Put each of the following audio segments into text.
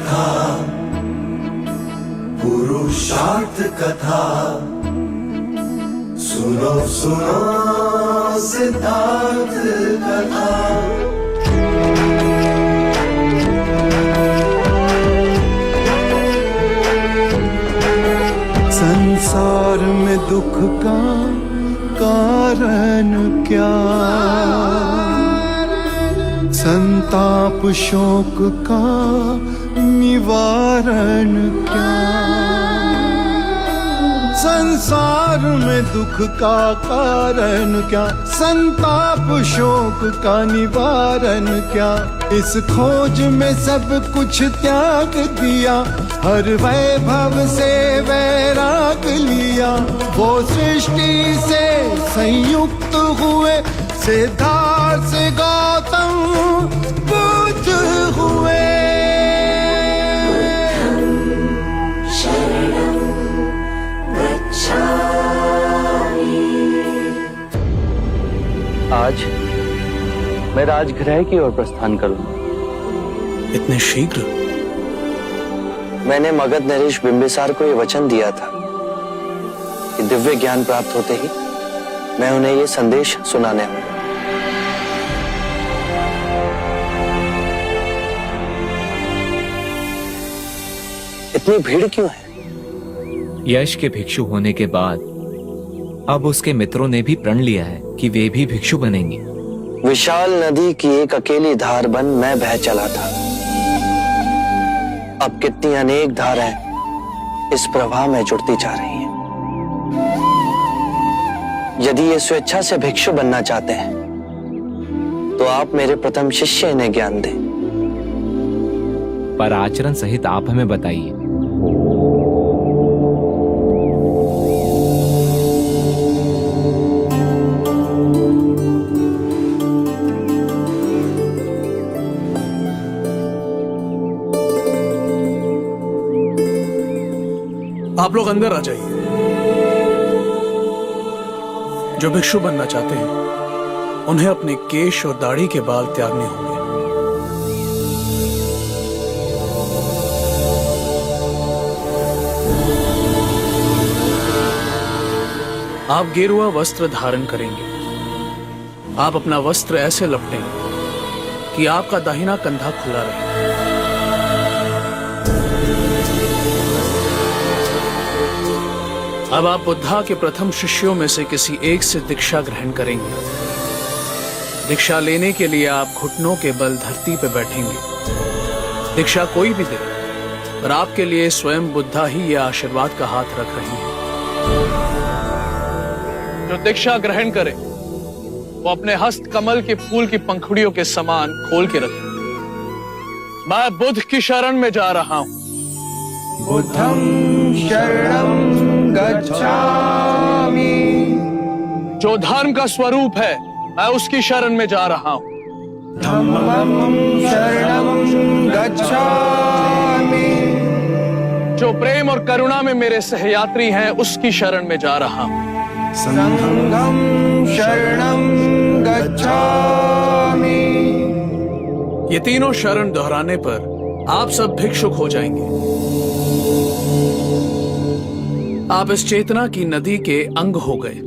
कथा, पुरुषार्थ कथा, सुनो सुनो सिद्धार्थ कथा। संसार में दुख का कारण क्या, संताप शोक का निवारण क्या। संसार में दुख का कारण क्या, संताप शोक का निवारण क्या। इस खोज में सब कुछ त्याग दिया, हर वैभव से वैराग लिया। वो सृष्टि से संयुक्त हुए, सिद्धार्थ से गौतम बुद्ध हुए। आज मैं राजगृह की ओर प्रस्थान करूंगा। इतने शीघ्र? मैंने मगध नरेश बिंबिसार को यह वचन दिया था कि दिव्य ज्ञान प्राप्त होते ही मैं उन्हें यह संदेश सुनाने आऊंगा। इतनी भीड़ क्यों है? यश के भिक्षु होने के बाद अब उसके मित्रों ने भी प्रण लिया है कि वे भी भिक्षु बनेंगे। विशाल नदी की एक अकेली धार बन मैं बह चला था। अब कितनी अनेक धाराएं इस प्रवाह में जुड़ती जा रही हैं। यदि ये स्वेच्छा से भिक्षु बनना चाहते हैं तो आप मेरे प्रथम शिष्य इन्हें ज्ञान दें। पर आचरण सहित आप हमें बताइए। आप लोग अंदर आ जाइए। जो भिक्षु बनना चाहते हैं उन्हें अपने केश और दाढ़ी के बाल त्यागने होंगे। आप गेरुआ वस्त्र धारण करेंगे। आप अपना वस्त्र ऐसे लपेटेंगे कि आपका दाहिना कंधा खुला रहे। अब आप बुद्धा के प्रथम शिष्यों में से किसी एक से दीक्षा ग्रहण करेंगे। दीक्षा लेने के लिए आप घुटनों के बल धरती पर बैठेंगे। दीक्षा कोई भी दे, पर आपके लिए स्वयं बुद्धा ही यह आशीर्वाद का हाथ रख रही है। जो दीक्षा ग्रहण करे वो अपने हस्त कमल के फूल की पंखुड़ियों के समान खोल के रखे। मैं बुद्ध की शरण में जा रहा हूं। बुद्धं शरणं गच्छामि। जो धर्म का स्वरूप है मैं उसकी शरण में जा रहा हूं। धम्मं शरणं गच्छामि। जो प्रेम और करुणा में मेरे सहयात्री हैं उसकी शरण में जा रहा हूं। संघं शरणं गच्छामि। ये तीनों शरण दोहराने पर आप सब भिक्षुक हो जाएंगे। आप इस चेतना की नदी के अंग हो गए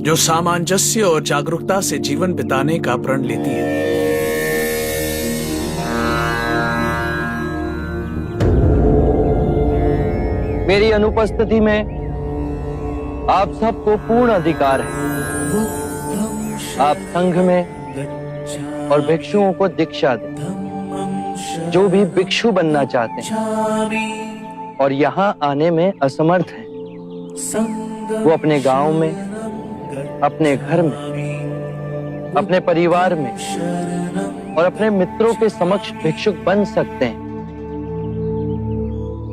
जो सामंजस्य और जागरूकता से जीवन बिताने का प्रण लेती है। मेरी अनुपस्थिति में आप सबको पूर्ण अधिकार है। आप संघ में और भिक्षुओं को दीक्षा दें। जो भी भिक्षु बनना चाहते हैं और यहाँ आने में असमर्थ हैं, वो अपने गांव में, अपने घर में, अपने परिवार में और अपने मित्रों के समक्ष भिक्षुक बन सकते हैं।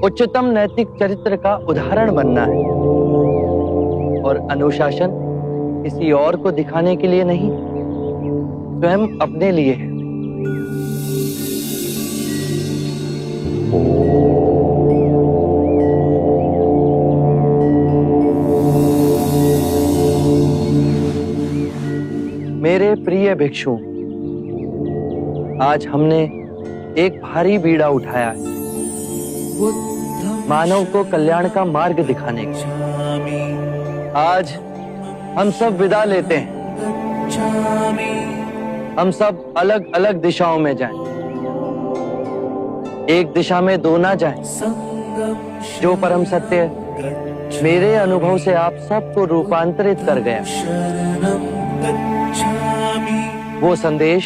उच्चतम नैतिक चरित्र का उदाहरण बनना है और अनुशासन किसी और को दिखाने के लिए नहीं, स्वयं अपने लिए है। मेरे प्रिय भिक्षु, आज हमने एक भारी बीड़ा उठाया है। मानव को कल्याण का मार्ग दिखाने के। आज हम सब विदा लेते हैं। हम सब अलग अलग दिशाओं में जाएं। एक दिशा में दो ना जाएं। जो परम सत्य मेरे अनुभव से आप सबको रूपांतरित कर गया, वो संदेश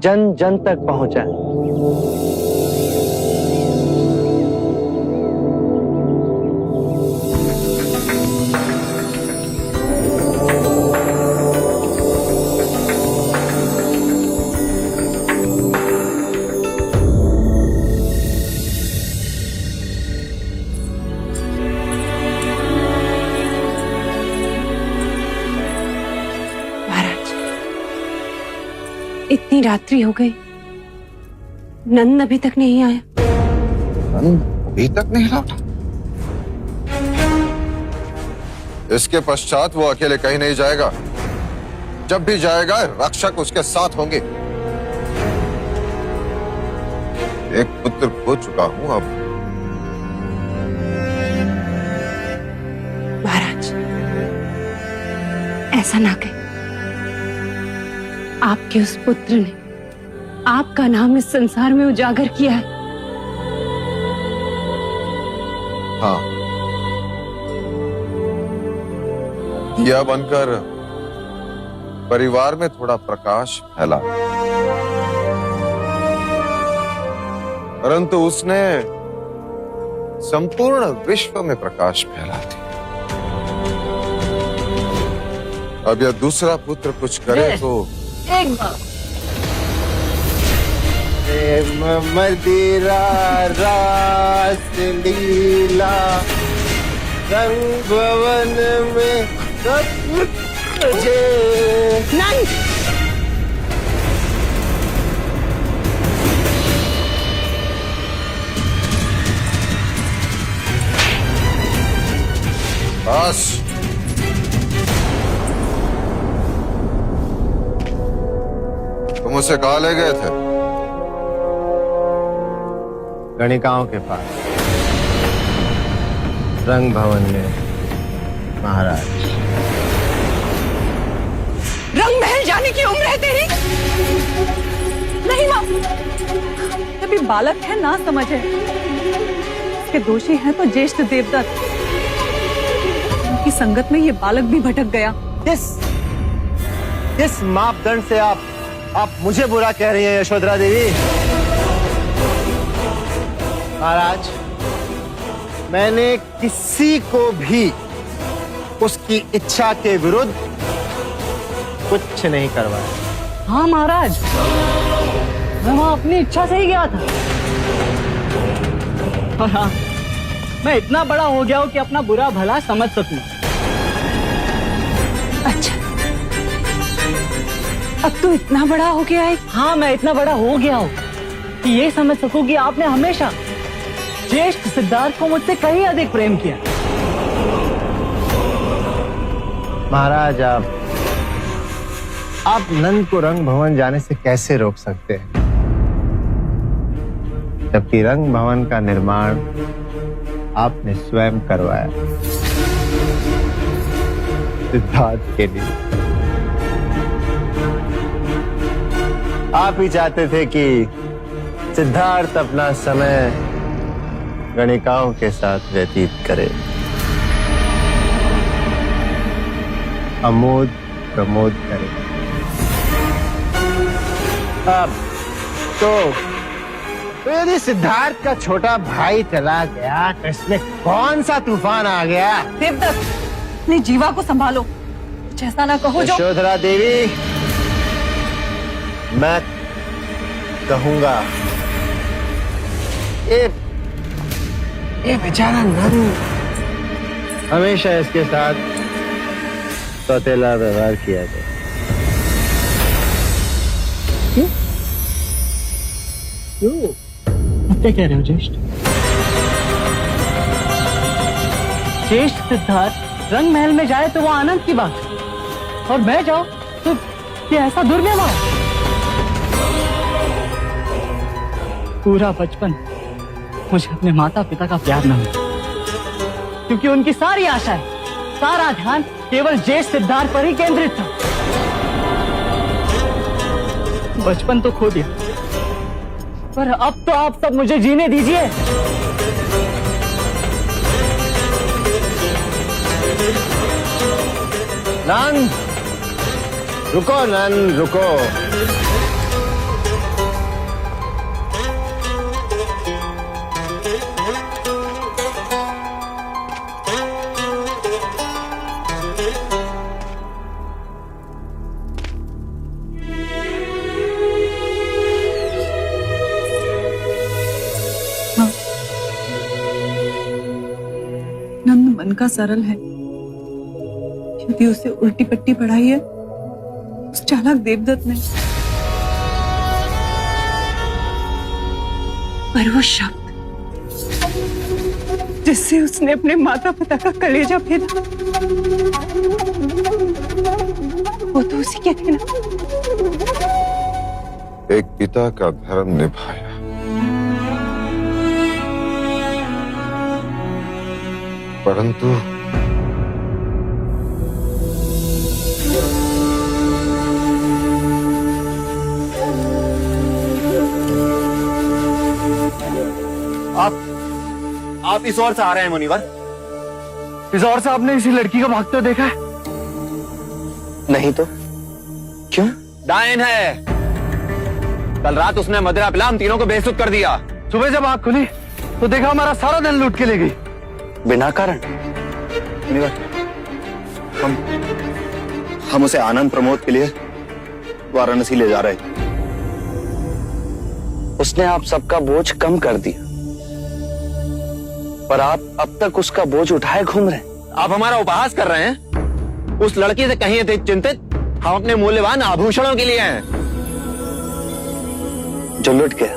जन जन तक पहुंचा। इतनी रात्रि हो गई, नंद अभी तक नहीं आया। अभी तक नहीं लौटा? इसके पश्चात वो अकेले कहीं नहीं जाएगा। जब भी जाएगा रक्षक उसके साथ होंगे। एक पुत्र खो चुका हूं अब। महाराज, ऐसा ना कहें। आपके उस पुत्र ने आपका नाम इस संसार में उजागर किया है। हाँ, दिया बनकर परिवार में थोड़ा प्रकाश फैला, परंतु उसने संपूर्ण विश्व में प्रकाश फैला दिया। अब यह दूसरा पुत्र कुछ करे तो एक बार मदिरा रास लीला रंग भवन में सब तुझे। नहीं, बस तुम उसे कहाँ ले गए थे? गणिकाओं के पास रंग भवन में महाराज। रंग महल जाने की उम्र है तेरी? नहीं माँ, अभी बालक है, ना समझ है। इसके दोषी हैं तो ज्येष्ठ देवदत्त। उनकी संगत में ये बालक भी भटक गया। किस मापदंड से आप मुझे बुरा कह रही हैं यशोधरा देवी? महाराज, मैंने किसी को भी उसकी इच्छा के विरुद्ध कुछ नहीं करवाया। हाँ महाराज, मैं वहां अपनी इच्छा से ही गया था। और हाँ, मैं इतना बड़ा हो गया हूँ कि अपना बुरा भला समझ सकूं। अच्छा, अब तू इतना बड़ा हो गया है? हाँ, मैं इतना बड़ा हो गया हूँ कि ये समझ सकूं कि आपने हमेशा ज्येष्ठ सिद्धार्थ को मुझसे कहीं अधिक प्रेम किया। महाराज, आप नंद को रंग भवन जाने से कैसे रोक सकते हैं, जबकि रंग भवन का निर्माण आपने स्वयं करवाया सिद्धार्थ के लिए। आप ही चाहते थे कि सिद्धार्थ अपना समय गणिकाओं के साथ व्यतीत करे, अमोद प्रमोद करे। अब तो यदि सिद्धार्थ का छोटा भाई चला गया तो इसमें कौन सा तूफान आ गया? देवदत्त, अपनी जीवा को संभालो। कुछ ऐसा ना कहो जो। यशोधरा देवी, मैं कहूंगा ये बेचारा नंद हमेशा इसके साथ सौतेला व्यवहार किया जाए। क्या कह रहे हो ज्येष्ठ? ज्येष्ठ सिद्धार्थ रंग महल में जाए तो वो आनंद की बात, और मैं जाऊं तो ये ऐसा दुर्व्यवहार। पूरा बचपन मुझे अपने माता पिता का प्यार न मिला, क्योंकि उनकी सारी आशाएं, सारा ध्यान केवल ज्येष्ठ सिद्धार्थ पर ही केंद्रित था। बचपन तो खो दिया, पर अब तो आप सब मुझे जीने दीजिए। नंद, रुको नंद, रुको। नंद मन का सरल है, यदि उसे उल्टी पट्टी पढ़ाई है उस चालाक देवदत्त ने, पर वो शब्द जिससे उसने अपने माता पिता का कलेजा फेरा, वो तो उसी के थे ना। एक पिता का धर्म निभाया, परंतु आप इस ओर से आ रहे हैं मुनिवर? इस ओर से आपने इसी लड़की को भागते देखा है? नहीं तो क्यों? डायन है। कल रात उसने मदिरा पिला हम तीनों को बेइज्जत कर दिया। सुबह जब आंख खुली तो देखा हमारा सारा धन लूट के ले गई बिना कारण। मुनिवर, हम उसे आनंद प्रमोद के लिए वाराणसी ले जा रहे थे। उसने आप सबका बोझ कम कर दिया, पर आप अब तक उसका बोझ उठाए घूम रहे हैं। आप हमारा उपहास कर रहे हैं। उस लड़की से कहीं अधिक चिंतित हम अपने मूल्यवान आभूषणों के लिए हैं। जो लुट गया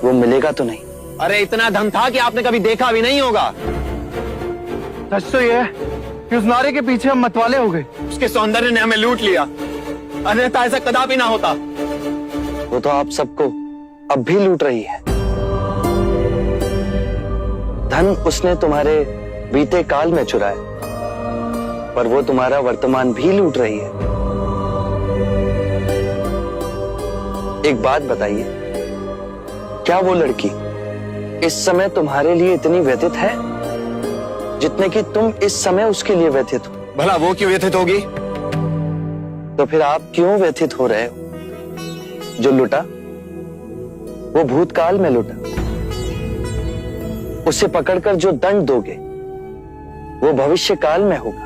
वो मिलेगा तो नहीं। अरे इतना धन था कि आपने कभी देखा भी नहीं होगा। सच तो यह है कि उस नारे के पीछे हम मतवाले हो गए। उसके सौंदर्य ने हमें लूट लिया, अन्यथा ऐसा कदापि ना होता। वो तो आप सबको अब भी लूट रही है। धन उसने तुम्हारे बीते काल में चुराया, पर वो तुम्हारा वर्तमान भी लूट रही है। एक बात बताइए, क्या वो लड़की इस समय तुम्हारे लिए इतनी व्यथित है जितने कि तुम इस समय उसके लिए व्यथित हो? भला वो क्यों व्यथित होगी? तो फिर आप क्यों व्यथित हो रहे हो? जो लुटा वो भूतकाल में लुटा, उसे पकड़कर जो दंड दोगे वो भविष्य काल में होगा।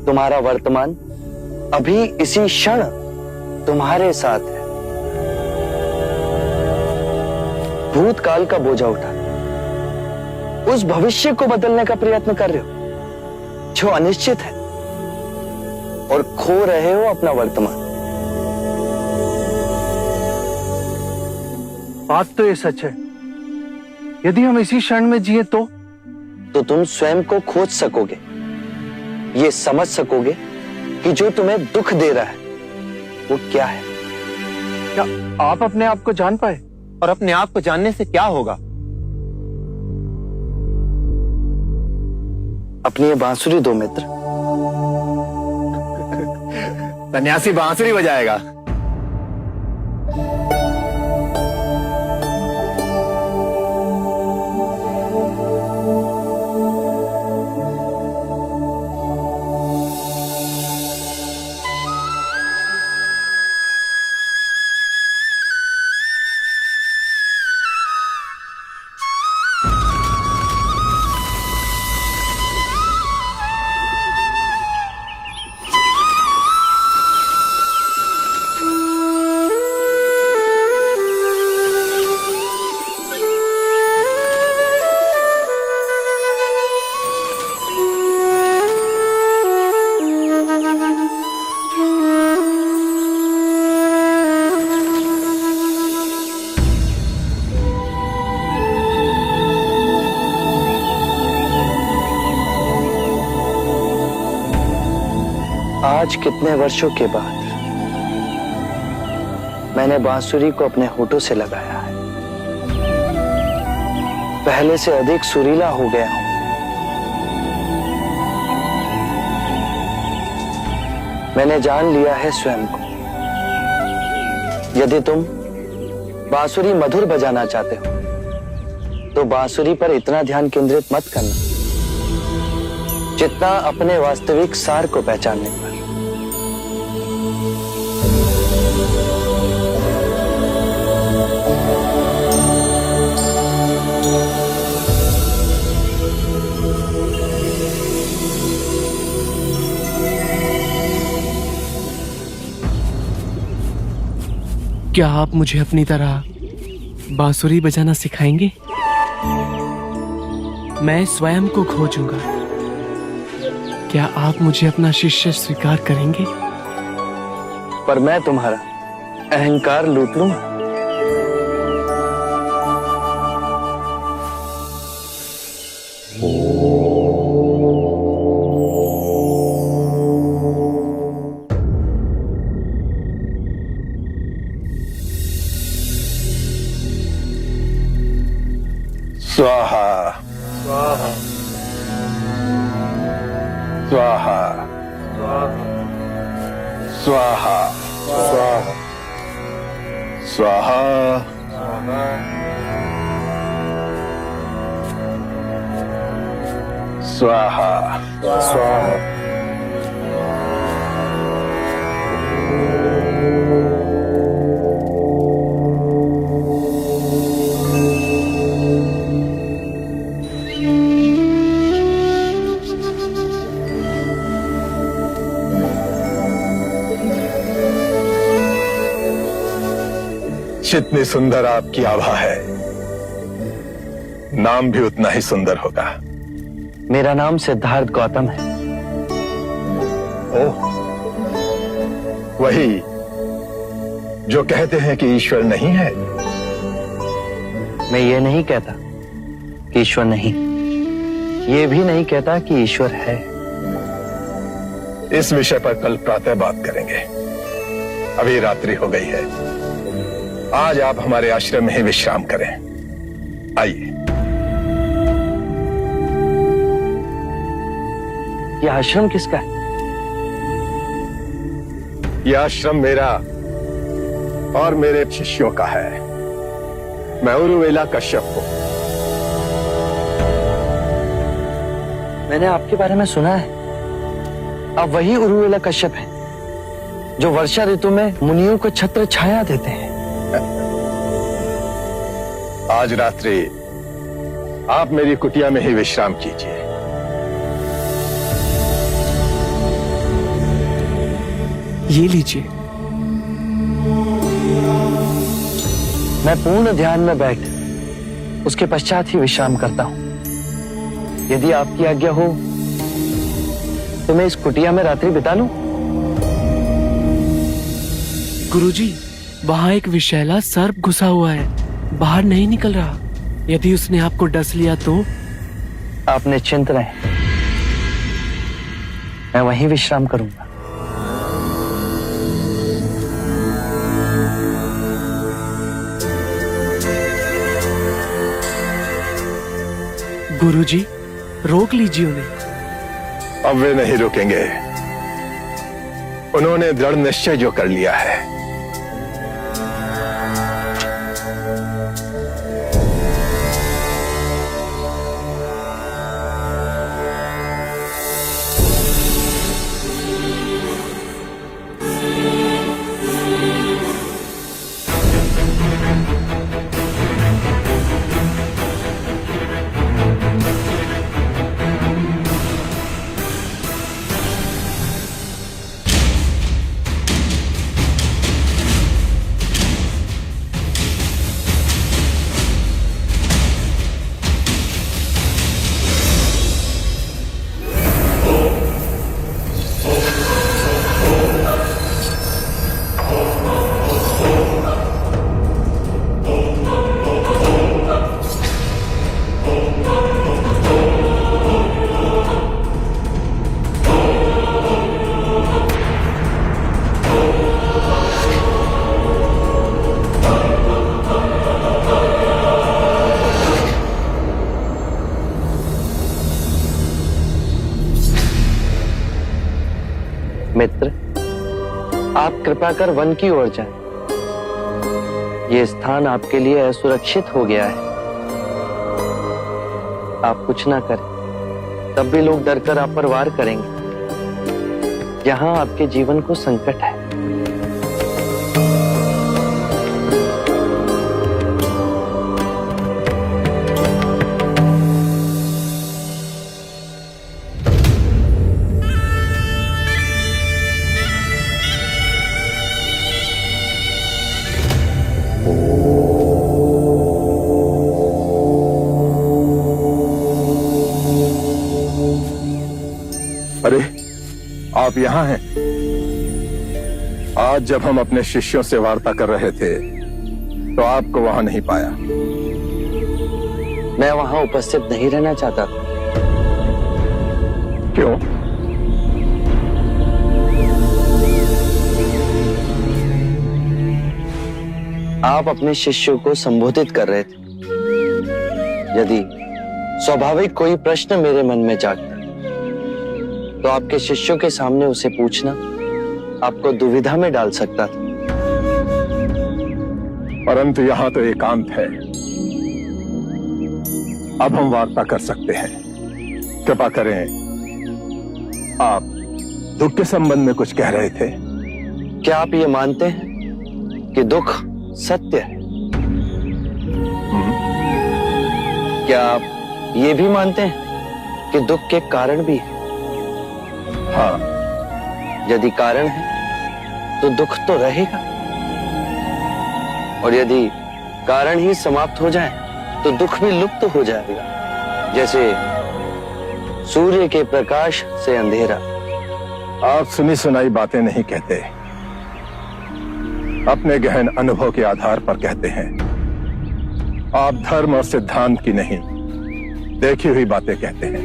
तुम्हारा वर्तमान अभी इसी क्षण तुम्हारे साथ है। भूतकाल का बोझा उठा उस भविष्य को बदलने का प्रयत्न कर रहे हो जो अनिश्चित है, और खो रहे हो अपना वर्तमान। बात तो ये सच है। यदि हम इसी क्षण में जिए तो तुम स्वयं को खोज सकोगे, ये समझ सकोगे कि जो तुम्हें दुख दे रहा है वो क्या है। क्या आप अपने आप को जान पाए? और अपने आप को जानने से क्या होगा? अपनी ये बांसुरी दो मित्र। सन्यासी बांसुरी बजाएगा। आज कितने वर्षों के बाद मैंने बांसुरी को अपने होठों से लगाया है। पहले से अधिक सुरीला हो गया हूं। मैंने जान लिया है स्वयं को। यदि तुम बांसुरी मधुर बजाना चाहते हो तो बांसुरी पर इतना ध्यान केंद्रित मत करना जितना अपने वास्तविक सार को पहचानने पर। क्या आप मुझे अपनी तरह बांसुरी बजाना सिखाएंगे? मैं स्वयं को खोजूंगा। क्या आप मुझे अपना शिष्य स्वीकार करेंगे? पर मैं तुम्हारा अहंकार लूट लूंगा। स्वाहा स्वाहा स्वाहा स्वाहा स्वाहा स्वाहा स्वाहा। जितनी सुंदर आपकी आभा है, नाम भी उतना ही सुंदर होगा। मेरा नाम सिद्धार्थ गौतम है। ओह, वही जो कहते हैं कि ईश्वर नहीं है। मैं ये नहीं कहता कि ईश्वर नहीं, ये भी नहीं कहता कि ईश्वर है। इस विषय पर कल प्रातः बात करेंगे। अभी रात्रि हो गई है। आज आप हमारे आश्रम में ही विश्राम करें। आइए। यह आश्रम किसका है? यह आश्रम मेरा और मेरे शिष्यों का है। मैं उरुवेला कश्यप हूं। मैंने आपके बारे में सुना है। आप वही उरुवेला कश्यप हैं जो वर्षा ऋतु में मुनियों को छत्र छाया देते हैं। आज रात्रि आप मेरी कुटिया में ही विश्राम कीजिए। ये लीजिए। मैं पूर्ण ध्यान में बैठ उसके पश्चात ही विश्राम करता हूं। यदि आपकी आज्ञा हो तो मैं इस कुटिया में रात्रि बिता लूं। गुरुजी, वहां एक विषैला सर्प घुसा हुआ है, बाहर नहीं निकल रहा। यदि उसने आपको डस लिया तो? आप निश्चिंत रहें, मैं वहीं विश्राम करूंगा। गुरुजी, रोक लीजिए उन्हें। अब वे नहीं रुकेंगे। उन्होंने दृढ़ निश्चय जो कर लिया है। मित्र, आप कृपा कर वन की ओर जाएं। ये स्थान आपके लिए असुरक्षित हो गया है। आप कुछ ना करें, तब भी लोग डरकर आप पर वार करेंगे। यहाँ आपके जीवन को संकट है। अरे, आप यहाँ हैं? आज जब हम अपने शिष्यों से वार्ता कर रहे थे तो आपको वहां नहीं पाया। मैं वहां उपस्थित नहीं रहना चाहता था। क्यों? आप अपने शिष्यों को संबोधित कर रहे थे। यदि स्वाभाविक कोई प्रश्न मेरे मन में जागता तो आपके शिष्यों के सामने उसे पूछना आपको दुविधा में डाल सकता था। परंतु यहाँ तो एकांत है। अब हम वार्ता कर सकते हैं। कृपा करें, आप दुख के संबंध में कुछ कह रहे थे। क्या आप ये मानते हैं कि दुख सत्य है? क्या आप ये भी मानते हैं कि दुख के कारण भी है? हाँ। यदि कारण है तो दुख तो रहेगा, और यदि कारण ही समाप्त हो जाए तो दुख भी लुप्त हो जाएगा, जैसे सूर्य के प्रकाश से अंधेरा। आप सुनी सुनाई बातें नहीं कहते, अपने गहन अनुभव के आधार पर कहते हैं। आप धर्म और सिद्धांत की नहीं, देखी हुई बातें कहते हैं।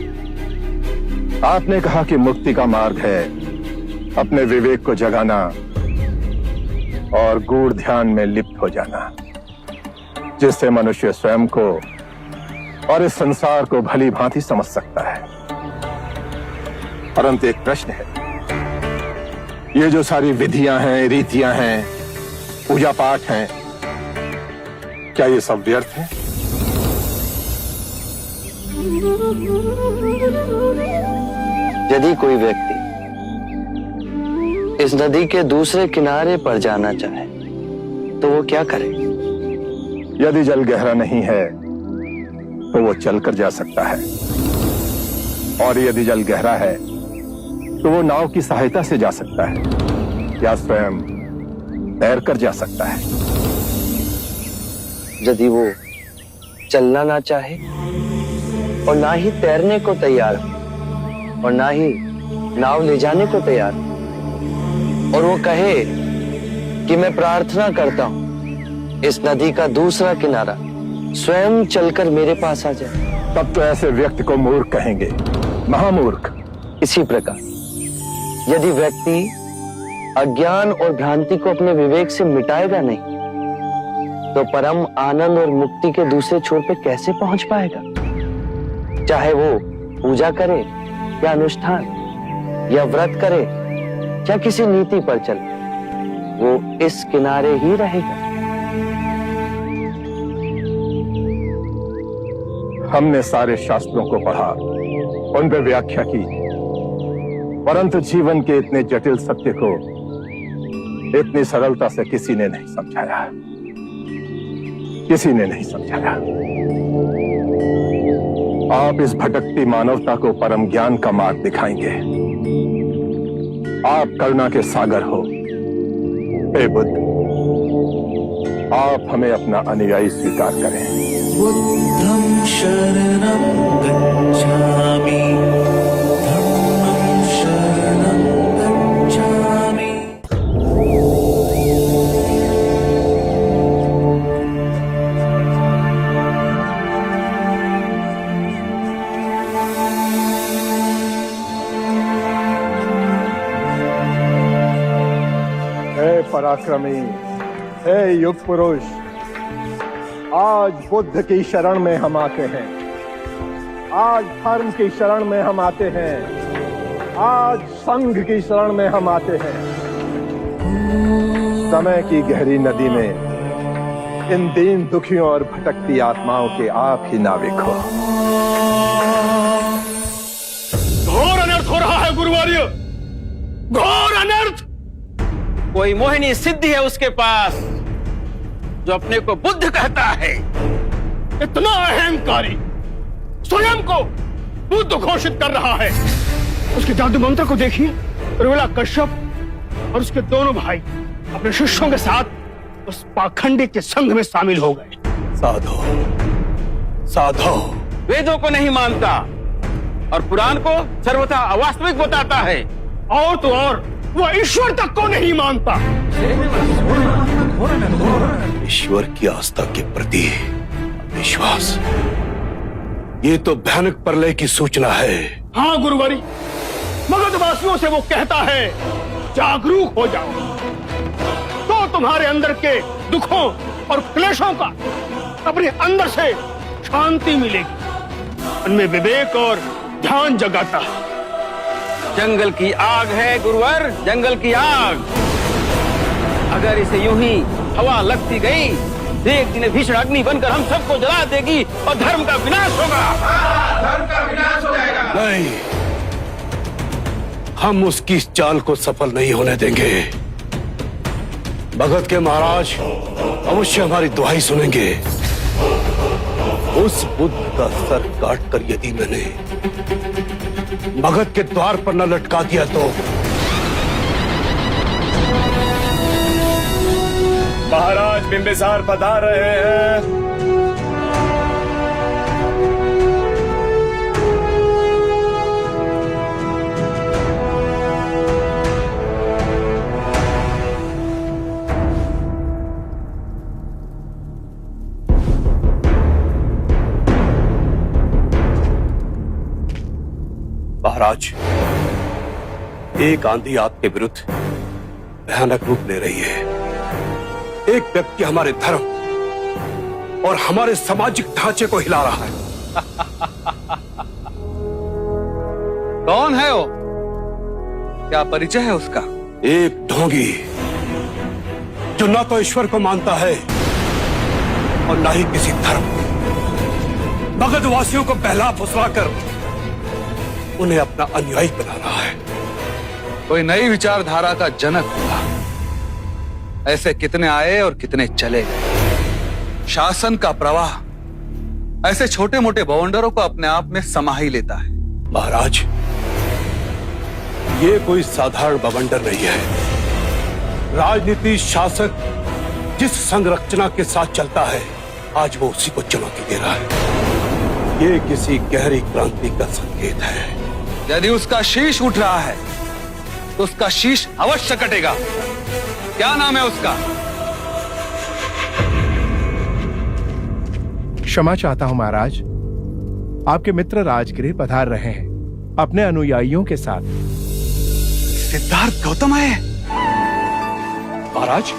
आपने कहा कि मुक्ति का मार्ग है अपने विवेक को जगाना और गूढ़ ध्यान में लिप्त हो जाना, जिससे मनुष्य स्वयं को और इस संसार को भली भांति समझ सकता है। परंतु एक प्रश्न है, ये जो सारी विधियां हैं, रीतियां हैं, पूजा पाठ हैं, क्या ये सब व्यर्थ है? यदि कोई व्यक्ति इस नदी के दूसरे किनारे पर जाना चाहे तो वो क्या करे? यदि जल गहरा नहीं है तो वो चलकर जा सकता है, और यदि जल गहरा है तो वो नाव की सहायता से जा सकता है या स्वयं तैरकर जा सकता है। यदि वो चलना ना चाहे और ना ही तैरने को तैयार हो और ना ही नाव ले जाने को तैयार, और वो कहे कि मैं प्रार्थना करता हूं इस नदी का दूसरा किनारा स्वयं चलकर मेरे पास आ जाए, तब तो ऐसे व्यक्ति को मूर्ख कहेंगे, महामूर्ख। इसी प्रकार यदि व्यक्ति अज्ञान और भ्रांति को अपने विवेक से मिटाएगा नहीं तो परम आनंद और मुक्ति के दूसरे छोर पे कैसे पहुंच पाएगा? चाहे वो पूजा करे या अनुष्ठान या व्रत करे या किसी नीति पर चले, वो इस किनारे ही रहेगा। हमने सारे शास्त्रों को पढ़ा, उन पर व्याख्या की, परंतु जीवन के इतने जटिल सत्य को इतनी सरलता से किसी ने नहीं समझाया, किसी ने नहीं समझाया। आप इस भटकती मानवता को परम ज्ञान का मार्ग दिखाएंगे। आप करुणा के सागर हो। हे बुद्ध, आप हमें अपना अनुयायी स्वीकार करें। बुद्धं शरणं गच्छामि, धम्मं शरणं गच्छामि। हे पराक्रमी, हे युग पुरुष, आज बुद्ध की शरण में हम आते हैं, आज धर्म की शरण में हम आते हैं, आज संघ की शरण में हम आते हैं। समय की गहरी नदी में इन दीन दुखियों और भटकती आत्माओं के आप ही नाविक हो। घोर अनर्थ हो रहा है गुरुवर्य, घोर अनर्थ। कोई मोहिनी सिद्धि है उसके पास जो अपने को बुद्ध कहता है। इतना अहंकारी, स्वयं को बुद्ध घोषित कर रहा है। उसके जादू मंत्र को देखिए। उर्मिला कश्यप और उसके दोनों भाई अपने शिष्यों के साथ उस पाखंडी के संघ में शामिल हो गए। साधो, साधो। वेदों को नहीं मानता और पुराण को सर्वथा अवास्तविक बताता है, और तो और वह ईश्वर तक को नहीं मानता। ईश्वर की आस्था के प्रति विश्वास, ये तो भयानक प्रलय की सूचना है। हाँ गुरुवरी, मगधवासियों से वो कहता है जागरूक हो जाओ, तो तुम्हारे अंदर के दुखों और क्लेशों का अपने अंदर से शांति मिलेगी। उनमें विवेक और ध्यान जगाता है। जंगल की आग है गुरुवर, जंगल की आग। अगर इसे यूं ही हवा लगती गई, एक दिन भीषण अग्नि बनकर हम सबको जला देगी और धर्म का विनाश होगा। धर्म का विनाश हो जाएगा। नहीं, हम उसकी इस चाल को सफल नहीं होने देंगे। भगत के महाराज अवश्य हमारी दुहाई सुनेंगे। उस बुद्ध का सर काटकर यदि मैंने भगत के द्वार पर न लटका दिया तो महाराज बिंबिसार पधार रहे हैं। महाराज, एक आंधी आपके विरुद्ध भयानक रूप ले रही है। एक व्यक्ति हमारे धर्म और हमारे सामाजिक ढांचे को हिला रहा है। कौन है वो? क्या परिचय है उसका? एक ढोंगी जो ना तो ईश्वर को मानता है और ना ही किसी धर्म। मगधवासियों को बहला फुसलाकर उन्हें अपना अनुयायी बना रहा है। कोई नई विचारधारा का जनक होगा। ऐसे कितने आए और कितने चले गए। शासन का प्रवाह ऐसे छोटे मोटे बवंडरों को अपने आप में समा ही लेता है। महाराज, ये कोई साधारण बवंडर नहीं है। राजनीति शासक जिस संरचना के साथ चलता है, आज वो उसी को चुनौती दे रहा है। ये किसी गहरी क्रांति का संकेत है। यदि उसका शीश उठ रहा है तो उसका शीश अवश्य कटेगा। क्या नाम है उसका? क्षमा चाहता हूं महाराज, आपके मित्र राजगृह पधार रहे हैं अपने अनुयायियों के साथ। सिद्धार्थ गौतम है। महाराज,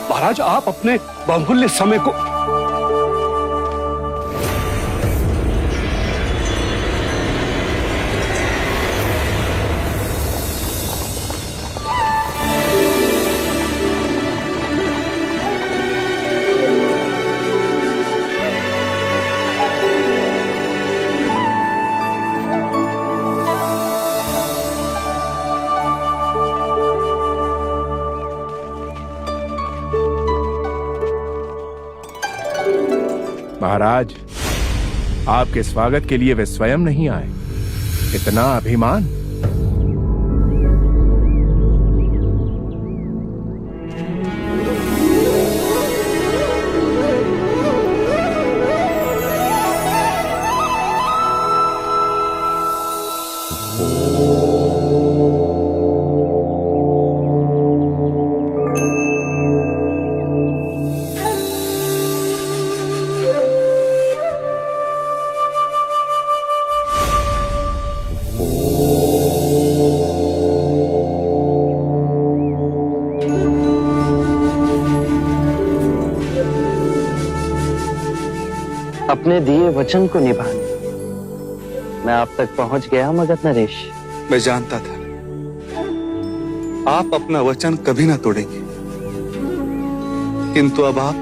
महाराज आप अपने बहुमूल्य समय को महाराज, आपके स्वागत के लिए वे स्वयं नहीं आए। इतना अभिमान। अपने दिए वचन को निभाने मैं आप तक पहुंच गया मगध नरेश। मैं जानता था आप अपना वचन कभी ना तोड़ेंगे, किंतु अब आप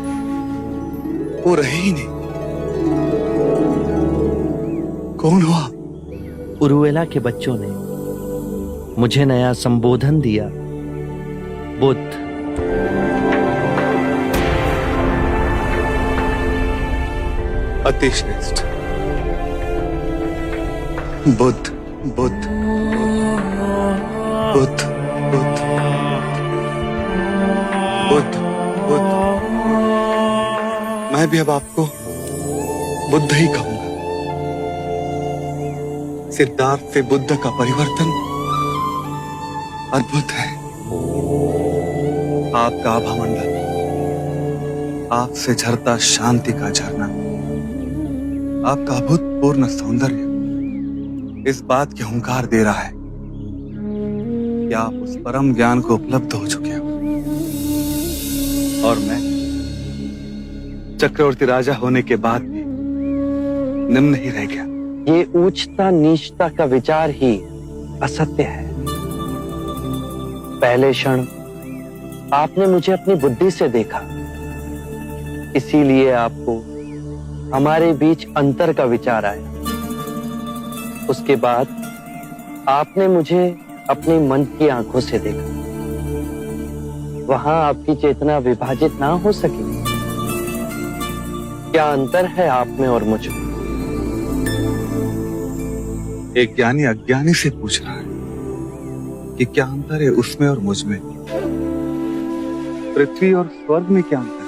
वो रहे ही नहीं। कौन हो आप? उरुवेला के बच्चों ने मुझे नया संबोधन दिया, बुद्ध। अति श्रेष्ठ। बुद्ध बुद्ध बुद्ध बुद्ध बुद्ध बुद्ध। मैं भी अब आपको बुद्ध ही कहूंगा। सिद्धार्थ से बुद्ध का परिवर्तन अद्भुत है। आपका आभामंडल, आपसे झरता शांति का झरना, आपका अभूतपूर्ण सौंदर्य इस बात की हुंकार दे रहा है कि आप उस परम ज्ञान को उपलब्ध हो चुके हो। और मैं चक्रवर्ती राजा होने के बाद भी निम्न ही रह गया। ये ऊंचता नीचता का विचार ही असत्य है। पहले क्षण आपने मुझे अपनी बुद्धि से देखा, इसीलिए आपको हमारे बीच अंतर का विचार आया। उसके बाद आपने मुझे अपने मन की आंखों से देखा। वहां आपकी चेतना विभाजित ना हो सकी। क्या अंतर है आप में और मुझ में? एक ज्ञानी अज्ञानी से पूछ रहा है कि क्या अंतर है उसमें और मुझ में। पृथ्वी और स्वर्ग में क्या अंतर है?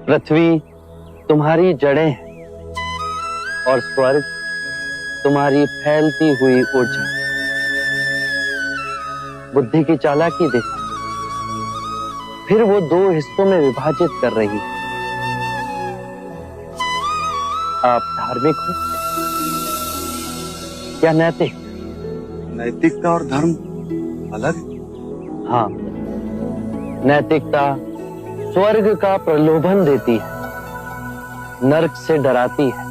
पृथ्वी तुम्हारी जड़ें हैं और स्वर्ग तुम्हारी फैलती हुई ऊर्जा। बुद्धि की चालाकी देखो, फिर वो दो हिस्सों में विभाजित कर रही है। आप धार्मिक हो या नैतिक? नैतिकता और धर्म अलग है। हाँ, नैतिकता स्वर्ग का प्रलोभन देती है, नरक से डराती है,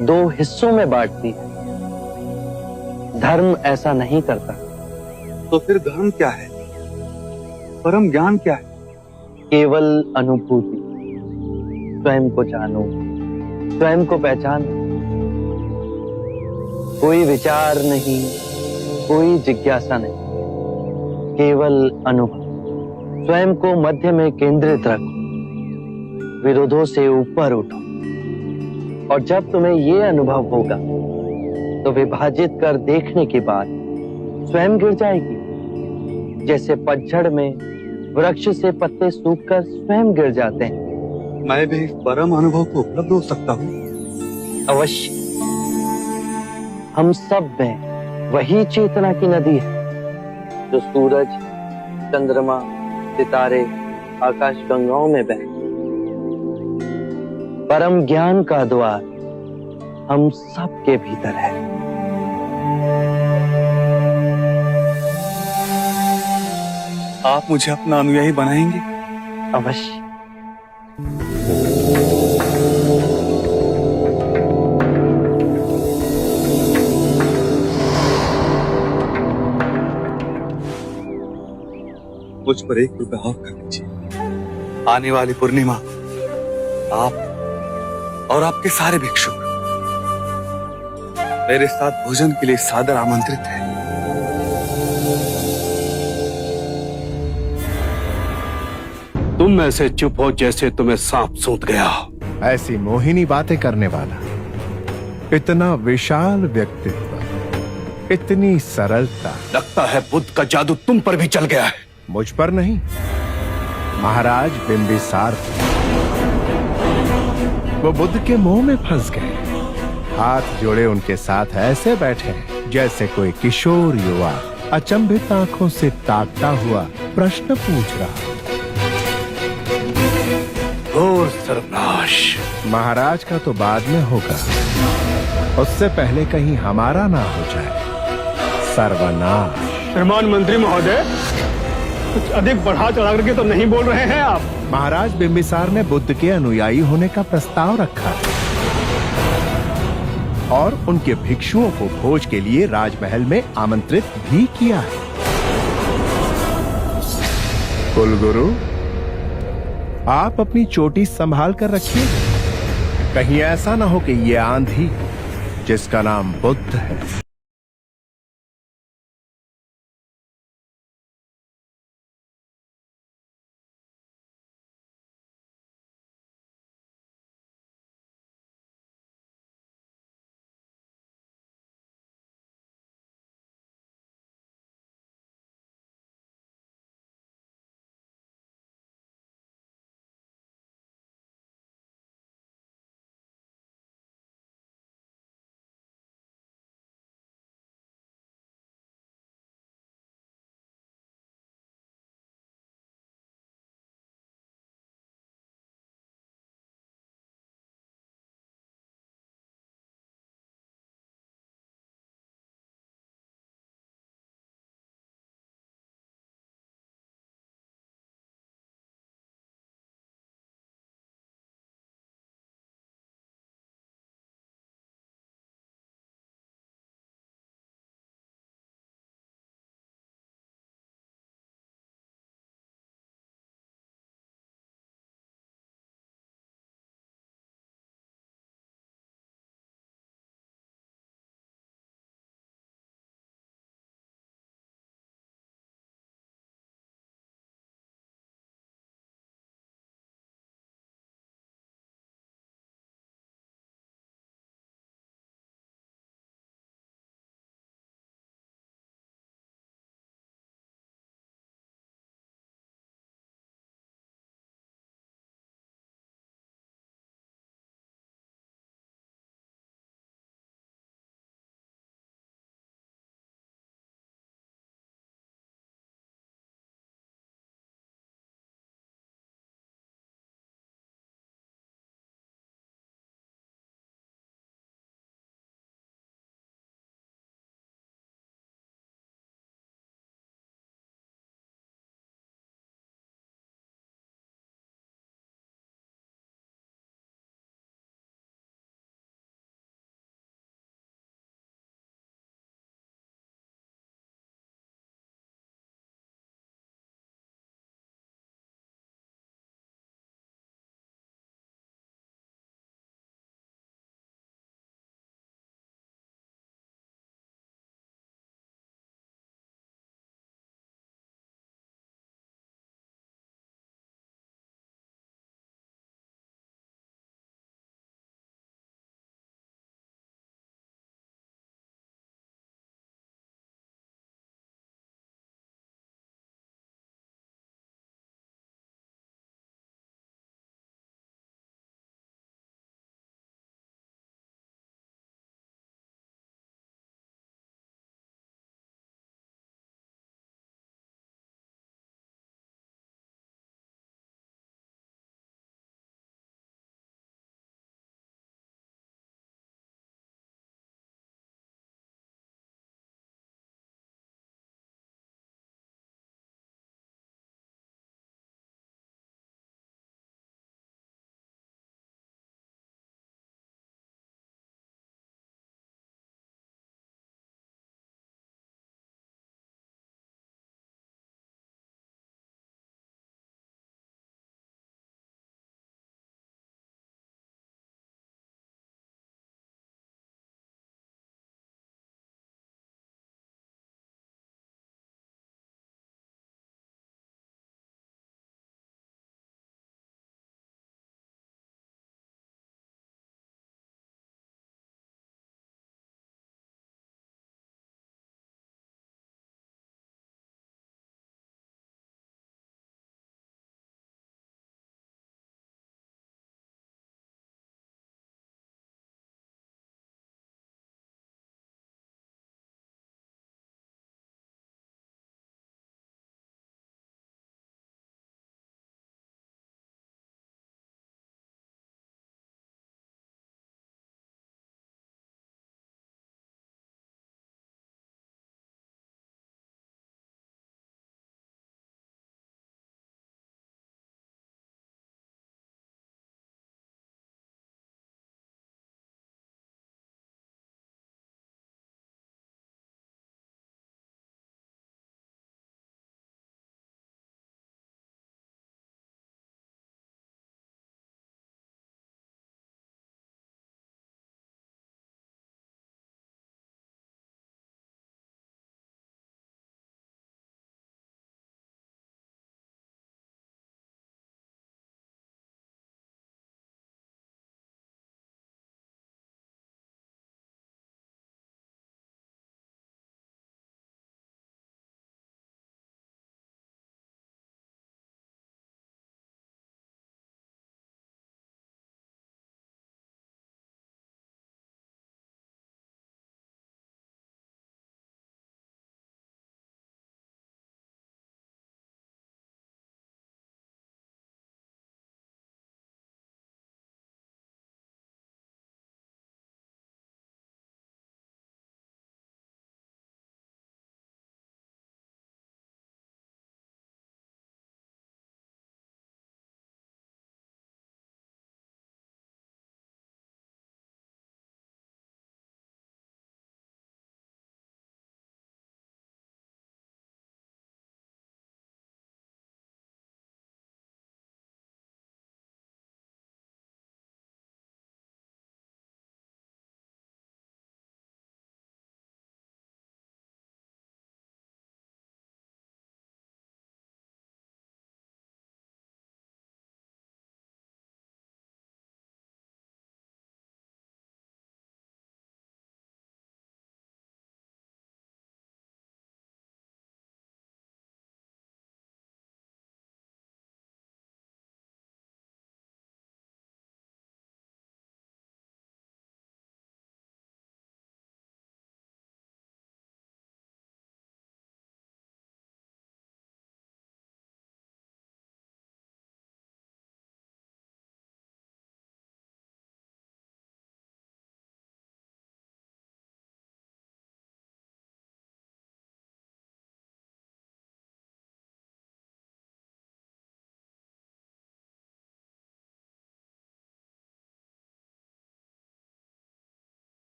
दो हिस्सों में बांटती है। धर्म ऐसा नहीं करता। तो फिर धर्म क्या है? परम ज्ञान क्या है? केवल अनुभूति। स्वयं को जानो, स्वयं को पहचानो। कोई विचार नहीं, कोई जिज्ञासा नहीं, केवल अनुभव। स्वयं को मध्य में केंद्रित रखो, विरोधों से ऊपर उठो। और जब तुम्हें ये अनुभव होगा तो विभाजित कर देखने के बाद स्वयं गिर जाएगी, जैसे पतझड़ में वृक्ष से पत्ते सूखकर स्वयं गिर जाते हैं। मैं भी इस परम अनुभव को उपलब्ध हो सकता हूँ? अवश्य। हम सब में वही चेतना की नदी है जो सूरज, चंद्रमा, सितारे, आकाश गंगाओं में बहती। परम ज्ञान का द्वार हम सब के भीतर है। आप मुझे अपना अनुयायी बनाएंगे? अवश्य। मुझ पर 1 रुपया और कर दीजिए। आने वाली पूर्णिमा आप और आपके सारे भिक्षुक मेरे साथ भोजन के लिए सादर आमंत्रित हैं। तुम ऐसे चुप हो जैसे तुम्हें सांप सूंघ गया हो। ऐसी मोहिनी बातें करने वाला, इतना विशाल व्यक्तित्व, इतनी सरलता। लगता है बुद्ध का जादू तुम पर भी चल गया है। मुझ पर नहीं, महाराज बिंबिसार पर। वो बुद्ध के मोह में फंस गए। हाथ जोड़े उनके साथ ऐसे बैठे जैसे कोई किशोर युवा अचंभित आंखों से ताकता हुआ प्रश्न पूछ रहा। घोर सर्वनाश। महाराज का तो बाद में होगा, उससे पहले कहीं हमारा ना हो जाए। सर्वनाश। श्रीमान मंत्री महोदय, कुछ अधिक बढ़ा चढ़ा करके तो नहीं बोल रहे हैं आप? महाराज बिंबिसार ने बुद्ध के अनुयायी होने का प्रस्ताव रखा है और उनके भिक्षुओं को भोज के लिए राजमहल में आमंत्रित भी किया है। कुलगुरु, आप अपनी चोटी संभाल कर रखिए, कहीं ऐसा ना हो कि ये आंधी जिसका नाम बुद्ध है